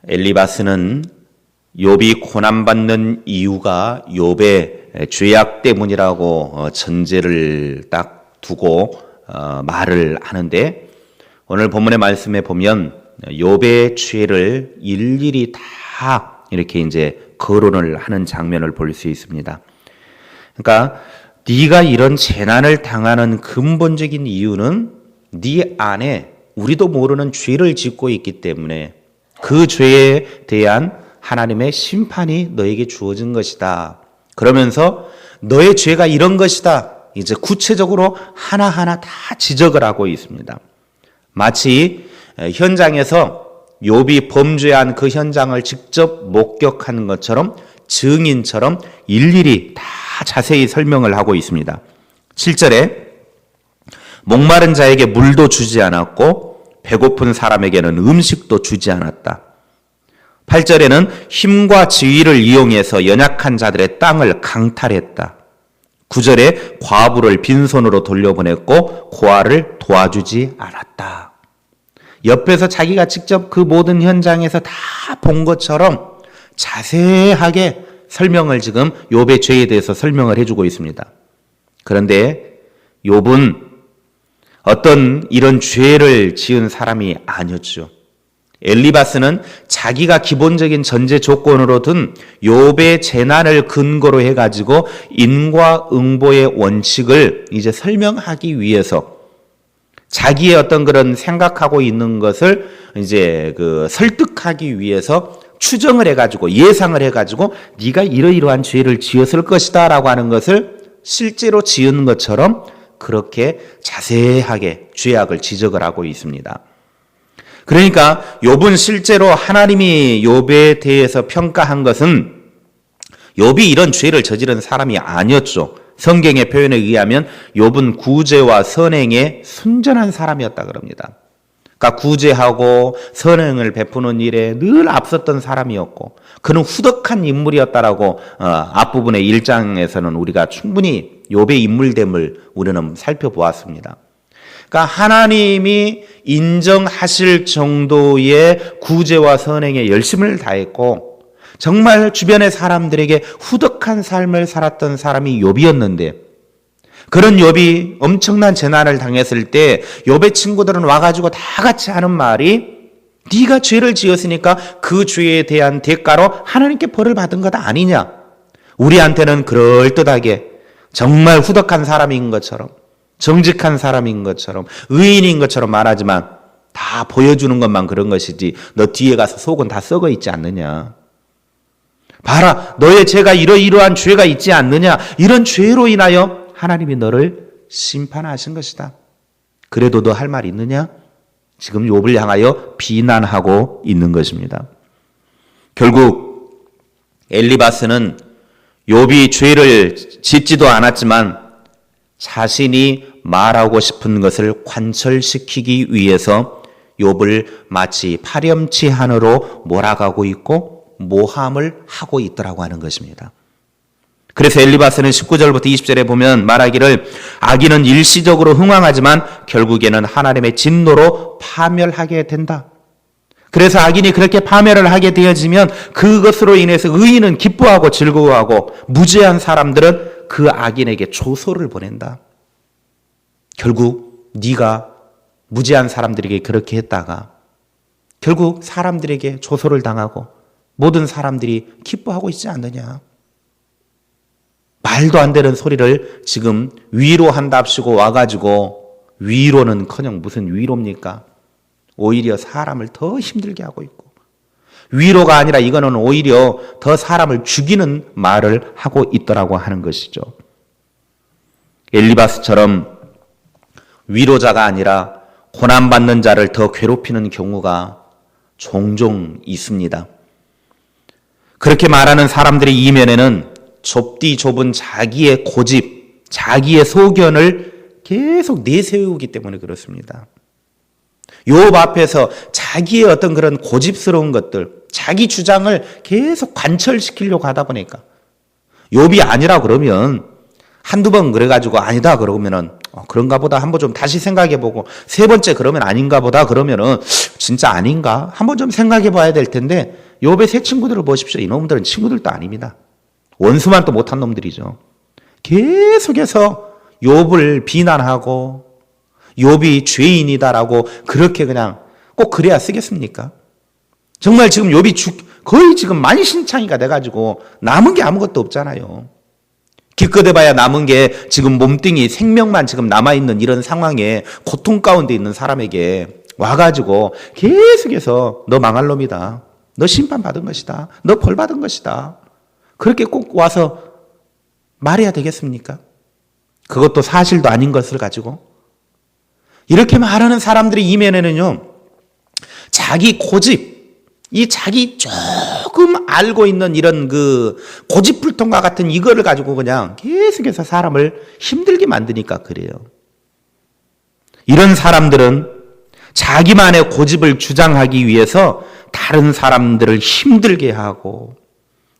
엘리바스는 욥이 고난받는 이유가 욥의 죄악 때문이라고 전제를 딱 두고 말을 하는데, 오늘 본문의 말씀에 보면 욥의 죄를 일일이 다 이렇게 이제 거론을 하는 장면을 볼 수 있습니다. 그러니까 네가 이런 재난을 당하는 근본적인 이유는 네 안에 우리도 모르는 죄를 짓고 있기 때문에 그 죄에 대한 하나님의 심판이 너에게 주어진 것이다. 그러면서 너의 죄가 이런 것이다. 이제 구체적으로 하나하나 다 지적을 하고 있습니다. 마치 현장에서 욥이 범죄한 그 현장을 직접 목격한 것처럼, 증인처럼 일일이 다 자세히 설명을 하고 있습니다. 7절에 목마른 자에게 물도 주지 않았고 배고픈 사람에게는 음식도 주지 않았다. 8절에는 힘과 지위를 이용해서 연약한 자들의 땅을 강탈했다. 9절에 과부를 빈손으로 돌려보냈고 고아를 도와주지 않았다. 옆에서 자기가 직접 그 모든 현장에서 다 본 것처럼 자세하게 설명을 지금 욥의 죄에 대해서 설명을 해주고 있습니다. 그런데 욥은 어떤 이런 죄를 지은 사람이 아니었죠. 엘리바스는 자기가 기본적인 전제 조건으로 둔 욥의 재난을 근거로 해가지고 인과응보의 원칙을 이제 설명하기 위해서 자기의 어떤 그런 생각하고 있는 것을 이제 설득하기 위해서 추정을 해가지고 예상을 해가지고 네가 이러이러한 죄를 지었을 것이다 라고 하는 것을 실제로 지은 것처럼 그렇게 자세하게 죄악을 지적을 하고 있습니다. 그러니까 욥은 실제로 하나님이 욥에 대해서 평가한 것은 욥이 이런 죄를 저지른 사람이 아니었죠. 성경의 표현에 의하면 욥은 구제와 선행에 순전한 사람이었다 그럽니다. 그러니까 구제하고 선행을 베푸는 일에 늘 앞섰던 사람이었고 그는 후덕한 인물이었다라고 앞부분의 1장에서는 우리가 충분히 욥의 인물됨을 우리는 살펴보았습니다. 그러니까 하나님이 인정하실 정도의 구제와 선행에 열심을 다했고 정말 주변의 사람들에게 후덕한 삶을 살았던 사람이 욥이었는데, 그런 욥이 엄청난 재난을 당했을 때 욥의 친구들은 와가지고 다 같이 하는 말이 네가 죄를 지었으니까 그 죄에 대한 대가로 하나님께 벌을 받은 것 아니냐. 우리한테는 그럴듯하게 정말 후덕한 사람인 것처럼, 정직한 사람인 것처럼, 의인인 것처럼 말하지만 다 보여주는 것만 그런 것이지 너 뒤에 가서 속은 다 썩어 있지 않느냐. 봐라, 너의 죄가 이러이러한 죄가 있지 않느냐. 이런 죄로 인하여 하나님이 너를 심판하신 것이다. 그래도 너 할 말 있느냐? 지금 욥을 향하여 비난하고 있는 것입니다. 결국 엘리바스는 욥이 죄를 짓지도 않았지만 자신이 말하고 싶은 것을 관철시키기 위해서 욥을 마치 파렴치한으로 몰아가고 있고 모함을 하고 있더라고 하는 것입니다. 그래서 엘리바스는 19절부터 20절에 보면 말하기를 악인은 일시적으로 흥황하지만 결국에는 하나님의 진노로 파멸하게 된다. 그래서 악인이 그렇게 파멸을 하게 되어지면 그것으로 인해서 의인은 기뻐하고 즐거워하고 무죄한 사람들은 그 악인에게 조소를 보낸다. 결국 네가 무죄한 사람들에게 그렇게 했다가 결국 사람들에게 조소를 당하고 모든 사람들이 기뻐하고 있지 않느냐. 말도 안 되는 소리를 지금 위로한답시고 와가지고 위로는커녕 무슨 위로입니까? 오히려 사람을 더 힘들게 하고 있고, 위로가 아니라 이거는 오히려 더 사람을 죽이는 말을 하고 있더라고 하는 것이죠. 엘리바스처럼 위로자가 아니라 고난받는 자를 더 괴롭히는 경우가 종종 있습니다. 그렇게 말하는 사람들의 이면에는 좁디 좁은 자기의 고집, 자기의 소견을 계속 내세우기 때문에 그렇습니다. 욥 앞에서 자기의 어떤 그런 고집스러운 것들, 자기 주장을 계속 관철시키려고 하다 보니까 욥이 아니라 그러면 한두 번 그래가지고 아니다 그러면은 그런가 보다 한번 좀 다시 생각해보고, 세 번째 그러면 아닌가 보다 그러면은 진짜 아닌가 한번 좀 생각해봐야 될 텐데, 욥의 세 친구들을 보십시오. 이놈들은 친구들도 아닙니다. 원수만 또 못한 놈들이죠. 계속해서 욥을 비난하고 욥이 죄인이다라고 그렇게 그냥 꼭 그래야 쓰겠습니까? 정말 지금 욥이 거의 지금 만신창이가 돼가지고 남은 게 아무것도 없잖아요. 기껏해봐야 남은 게 지금 몸뚱이 생명만 지금 남아있는 이런 상황에 고통 가운데 있는 사람에게 와가지고 계속해서 너 망할 놈이다, 너 심판받은 것이다, 너 벌 받은 것이다, 그렇게 꼭 와서 말해야 되겠습니까? 그것도 사실도 아닌 것을 가지고 이렇게 말하는 사람들의 이면에는요, 자기 고집, 이 자기 조금 알고 있는 이런 그 고집불통과 같은 이거를 가지고 그냥 계속해서 사람을 힘들게 만드니까 그래요. 이런 사람들은 자기만의 고집을 주장하기 위해서 다른 사람들을 힘들게 하고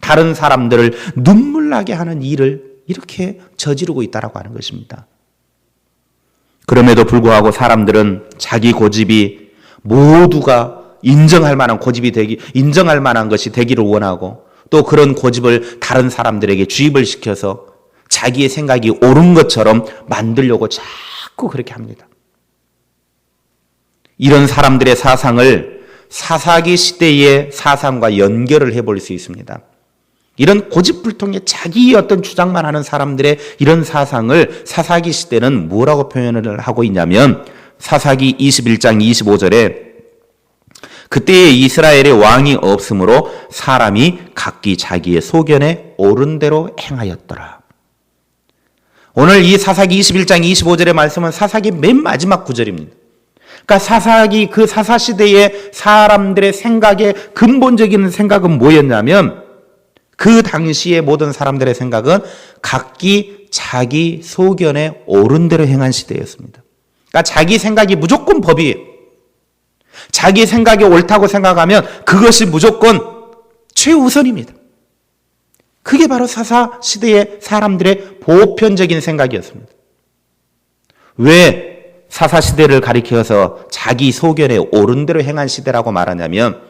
다른 사람들을 눈물 나게 하는 일을 이렇게 저지르고 있다라고 하는 것입니다. 그럼에도 불구하고 사람들은 자기 고집이 모두가 인정할 만한 고집이 인정할 만한 것이 되기를 원하고, 또 그런 고집을 다른 사람들에게 주입을 시켜서 자기의 생각이 옳은 것처럼 만들려고 자꾸 그렇게 합니다. 이런 사람들의 사상을 사사기 시대의 사상과 연결을 해볼 수 있습니다. 이런 고집불통의 자기 어떤 주장만 하는 사람들의 이런 사상을 사사기 시대는 뭐라고 표현을 하고 있냐면, 사사기 21장 25절에 그때에 이스라엘의 왕이 없으므로 사람이 각기 자기의 소견에 옳은 대로 행하였더라. 오늘 이 사사기 21장 25절의 말씀은 사사기 맨 마지막 구절입니다. 그러니까 사사기 그 사사시대의 사람들의 생각의 근본적인 생각은 뭐였냐면, 그 당시의 모든 사람들의 생각은 각기 자기 소견에 옳은 대로 행한 시대였습니다. 그러니까 자기 생각이 무조건 법이에요. 자기 생각이 옳다고 생각하면 그것이 무조건 최우선입니다. 그게 바로 사사시대의 사람들의 보편적인 생각이었습니다. 왜 사사시대를 가리켜서 자기 소견에 옳은 대로 행한 시대라고 말하냐면,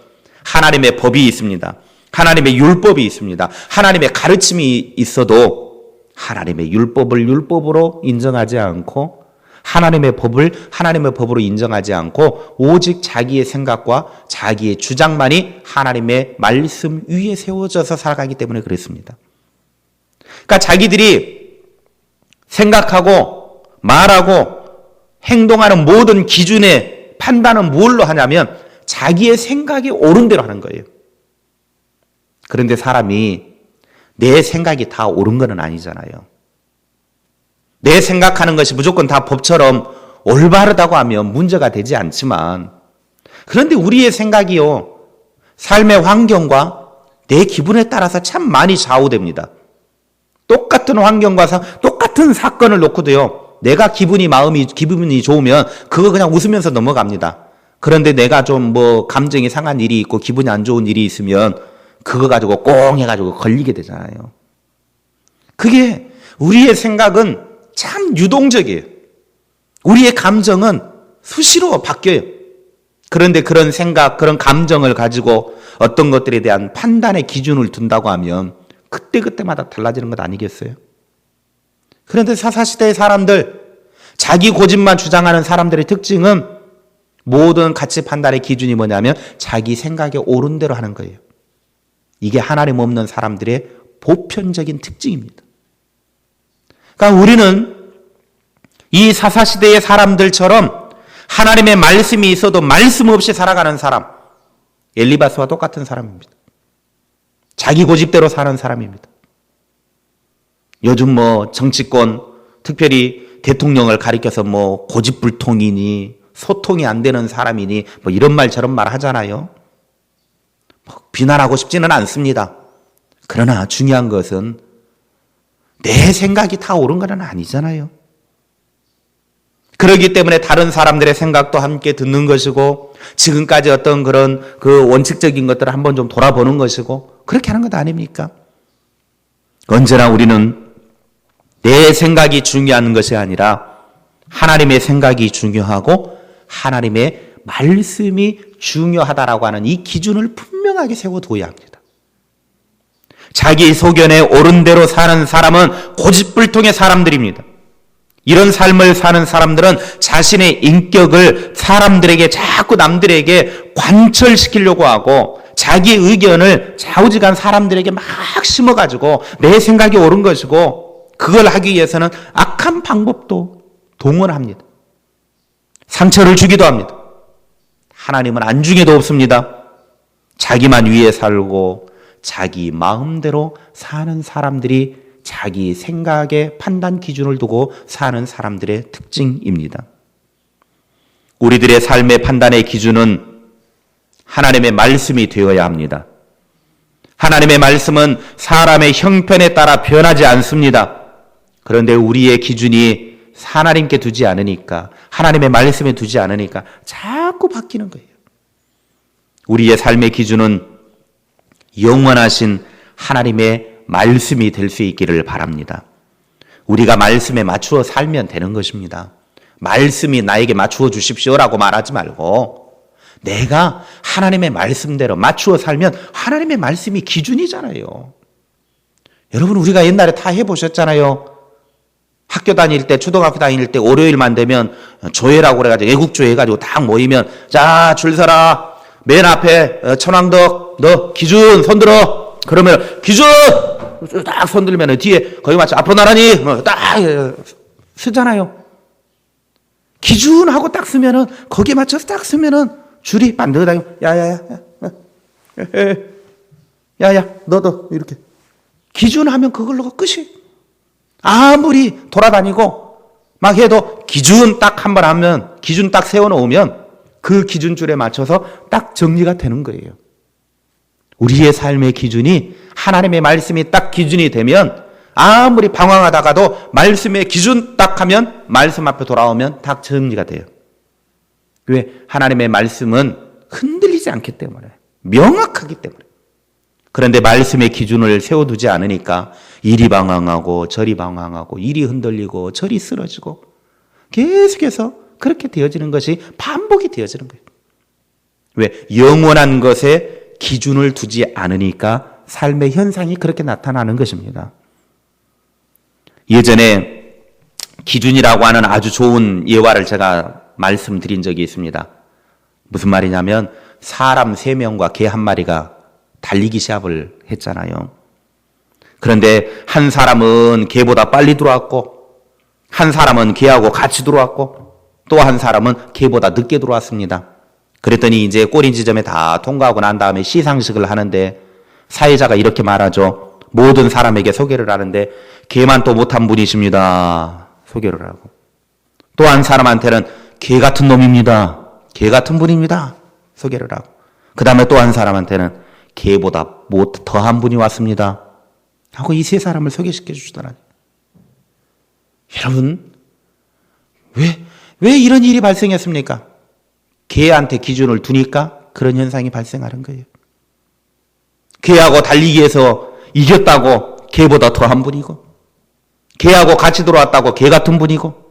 하나님의 법이 있습니다. 하나님의 율법이 있습니다. 하나님의 가르침이 있어도 하나님의 율법을 율법으로 인정하지 않고 하나님의 법을 하나님의 법으로 인정하지 않고 오직 자기의 생각과 자기의 주장만이 하나님의 말씀 위에 세워져서 살아가기 때문에 그랬습니다. 그러니까 자기들이 생각하고 말하고 행동하는 모든 기준의 판단은 뭘로 하냐면 자기의 생각이 옳은 대로 하는 거예요. 그런데 사람이 내 생각이 다 옳은 건 아니잖아요. 내 생각하는 것이 무조건 다 법처럼 올바르다고 하면 문제가 되지 않지만, 그런데 우리의 생각이요, 삶의 환경과 내 기분에 따라서 참 많이 좌우됩니다. 똑같은 환경과 똑같은 사건을 놓고도요, 내가 기분이 좋으면 그거 그냥 웃으면서 넘어갑니다. 그런데 내가 좀 감정이 상한 일이 있고 기분이 안 좋은 일이 있으면 그거 가지고 꽁 해가지고 걸리게 되잖아요. 그게 우리의 생각은 참 유동적이에요. 우리의 감정은 수시로 바뀌어요. 그런데 그런 생각, 그런 감정을 가지고 어떤 것들에 대한 판단의 기준을 둔다고 하면 그때그때마다 달라지는 것 아니겠어요? 그런데 사사시대의 사람들, 자기 고집만 주장하는 사람들의 특징은 모든 가치 판단의 기준이 뭐냐면 자기 생각에 옳은 대로 하는 거예요. 이게 하나님 없는 사람들의 보편적인 특징입니다. 그러니까 우리는 이 사사시대의 사람들처럼 하나님의 말씀이 있어도 말씀 없이 살아가는 사람, 엘리바스와 똑같은 사람입니다. 자기 고집대로 사는 사람입니다. 요즘 정치권, 특별히 대통령을 가리켜서 고집불통이니 소통이 안 되는 사람이니 이런 말 저런 말 하잖아요. 비난하고 싶지는 않습니다. 그러나 중요한 것은 내 생각이 다 옳은 건 아니잖아요. 그렇기 때문에 다른 사람들의 생각도 함께 듣는 것이고, 지금까지 어떤 그런 그 원칙적인 것들을 한번 좀 돌아보는 것이고, 그렇게 하는 것 아닙니까? 언제나 우리는 내 생각이 중요한 것이 아니라 하나님의 생각이 중요하고 하나님의 말씀이 중요하다라고 하는 이 기준을 분명하게 세워둬야 합니다. 자기 소견에 옳은 대로 사는 사람은 고집불통의 사람들입니다. 이런 삶을 사는 사람들은 자신의 인격을 사람들에게 자꾸 남들에게 관철시키려고 하고 자기 의견을 좌우지간 사람들에게 막 심어가지고 내 생각이 옳은 것이고 그걸 하기 위해서는 악한 방법도 동원합니다. 상처를 주기도 합니다. 하나님은 안중에도 없습니다. 자기만 위해 살고 자기 마음대로 사는 사람들이 자기 생각의 판단 기준을 두고 사는 사람들의 특징입니다. 우리들의 삶의 판단의 기준은 하나님의 말씀이 되어야 합니다. 하나님의 말씀은 사람의 형편에 따라 변하지 않습니다. 그런데 우리의 기준이 하나님께 두지 않으니까, 하나님의 말씀에 두지 않으니까 자꾸 바뀌는 거예요. 우리의 삶의 기준은 영원하신 하나님의 말씀이 될 수 있기를 바랍니다. 우리가 말씀에 맞추어 살면 되는 것입니다. 말씀이 나에게 맞추어 주십시오라고 말하지 말고 내가 하나님의 말씀대로 맞추어 살면 하나님의 말씀이 기준이잖아요. 여러분, 우리가 옛날에 다 해보셨잖아요. 학교 다닐 때, 초등학교 다닐 때 월요일만 되면 조회라고 그래가지고 애국조회 해가지고 딱 모이면 자, 줄 서라. 맨 앞에 천왕덕 너 기준 손들어. 그러면 기준 딱 손들면 뒤에 거기 맞춰 앞으로 나란히 딱 쓰잖아요. 기준하고 딱 쓰면은 거기에 맞춰서 딱 쓰면은 줄이 반듯하게 야야 너도 이렇게 기준하면 그걸로 끝이. 아무리 돌아다니고 막 해도 기준 딱 한 번 하면 기준 딱 세워놓으면 그 기준줄에 맞춰서 딱 정리가 되는 거예요. 우리의 삶의 기준이 하나님의 말씀이 딱 기준이 되면 아무리 방황하다가도 말씀의 기준 딱 하면 말씀 앞에 돌아오면 딱 정리가 돼요. 왜? 하나님의 말씀은 흔들리지 않기 때문에, 명확하기 때문에. 그런데 말씀의 기준을 세워두지 않으니까 이리 방황하고 저리 방황하고 이리 흔들리고 저리 쓰러지고 계속해서 그렇게 되어지는 것이 반복이 되어지는 거예요. 왜? 영원한 것에 기준을 두지 않으니까 삶의 현상이 그렇게 나타나는 것입니다. 예전에 기준이라고 하는 아주 좋은 예화를 제가 말씀드린 적이 있습니다. 무슨 말이냐면 사람 3명과 개 1마리가 달리기 시합을 했잖아요. 그런데 한 사람은 개보다 빨리 들어왔고 한 사람은 개하고 같이 들어왔고 또 한 사람은 개보다 늦게 들어왔습니다. 그랬더니 이제 꼬리 지점에 다 통과하고 난 다음에 시상식을 하는데 사회자가 이렇게 말하죠. 모든 사람에게 소개를 하는데 개만 또 못한 분이십니다. 소개를 하고. 또 한 사람한테는 개 같은 놈입니다. 개 같은 분입니다. 소개를 하고. 그 다음에 또 한 사람한테는 개보다 더한 분이 왔습니다. 하고 이 3사람을 소개시켜 주시더라고요. 여러분, 왜 이런 일이 발생했습니까? 개한테 기준을 두니까 그런 현상이 발생하는 거예요. 개하고 달리기에서 이겼다고 개보다 더한 분이고, 개하고 같이 들어왔다고 개 같은 분이고,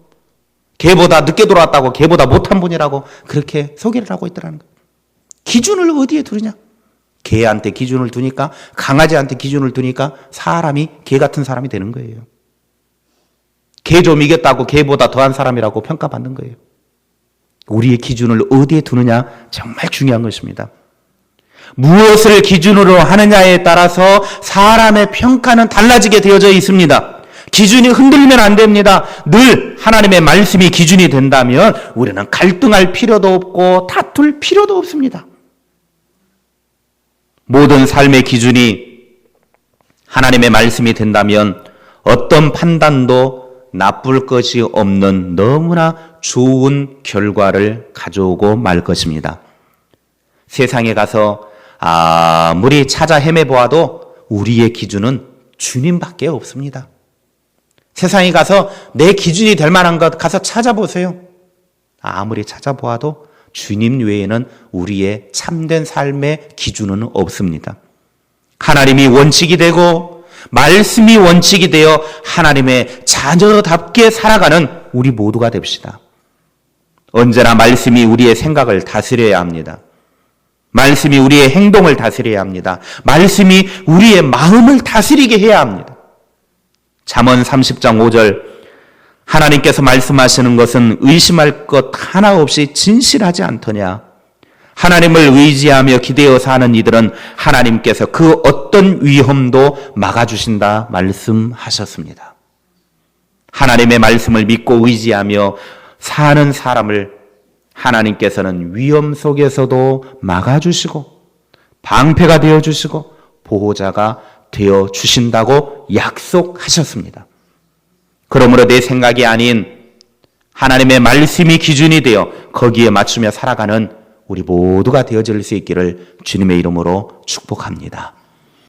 개보다 늦게 들어왔다고 개보다 못한 분이라고 그렇게 소개를 하고 있더라는 거예요. 기준을 어디에 두느냐? 개한테 기준을 두니까, 강아지한테 기준을 두니까 사람이 개 같은 사람이 되는 거예요. 개 좀 이겼다고 개보다 더한 사람이라고 평가받는 거예요. 우리의 기준을 어디에 두느냐 정말 중요한 것입니다. 무엇을 기준으로 하느냐에 따라서 사람의 평가는 달라지게 되어져 있습니다. 기준이 흔들리면 안 됩니다. 늘 하나님의 말씀이 기준이 된다면 우리는 갈등할 필요도 없고 다툴 필요도 없습니다. 모든 삶의 기준이 하나님의 말씀이 된다면 어떤 판단도 나쁠 것이 없는 너무나 좋은 결과를 가져오고 말 것입니다. 세상에 가서 아무리 찾아 헤매보아도 우리의 기준은 주님밖에 없습니다. 세상에 가서 내 기준이 될 만한 것 가서 찾아보세요. 아무리 찾아보아도 주님 외에는 우리의 참된 삶의 기준은 없습니다. 하나님이 원칙이 되고 말씀이 원칙이 되어 하나님의 자녀답게 살아가는 우리 모두가 됩시다. 언제나 말씀이 우리의 생각을 다스려야 합니다. 말씀이 우리의 행동을 다스려야 합니다. 말씀이 우리의 마음을 다스리게 해야 합니다. 잠언 30장 5절, 하나님께서 말씀하시는 것은 의심할 것 하나 없이 진실하지 않더냐. 하나님을 의지하며 기대어 사는 이들은 하나님께서 그 어떤 위험도 막아주신다 말씀하셨습니다. 하나님의 말씀을 믿고 의지하며 사는 사람을 하나님께서는 위험 속에서도 막아주시고 방패가 되어주시고 보호자가 되어주신다고 약속하셨습니다. 그러므로 내 생각이 아닌 하나님의 말씀이 기준이 되어 거기에 맞추며 살아가는 우리 모두가 되어질 수 있기를 주님의 이름으로 축복합니다.